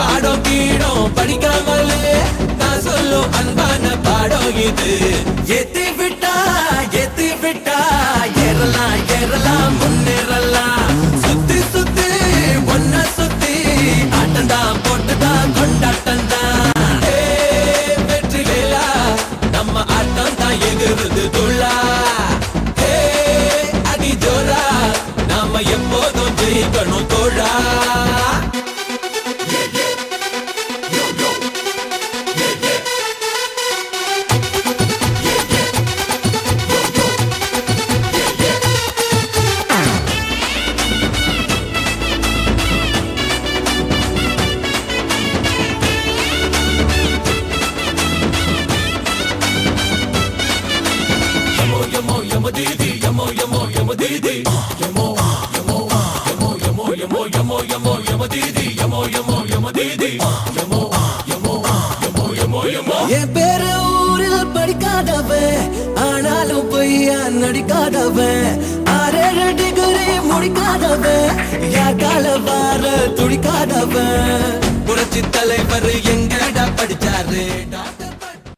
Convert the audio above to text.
பாடம் கீடும் படிக்காமலே நான் சொல்லும் அன்பான பாடம் இது. ஏத்தி விட்டா ஏறலாம் ஏறலாம் முன்னேறலாம். சுத்தி சுத்தி ஒன்ன சுத்தி ஆட்டந்தான் போட்டுதான் கொண்டாட்டந்தான். வெற்றி வேலா நம்ம ஆட்டம் தான் எகுருது துள்ளா. அடி ஜோரா நாம எப்போதும் ஜெயிக்கணும் தோழா. Yamo didi, yamo didi, yamo didi, yamo didi, என் பேர ஊரில் படிக்காதவன் ஆனாலும் பொய்யா நடிக்காதவன். 6 டிகிரி முடிக்காதவன் யார் கால வார துடிக்காதவன். புரட்சி தலைவர் எங்கடா படிச்ச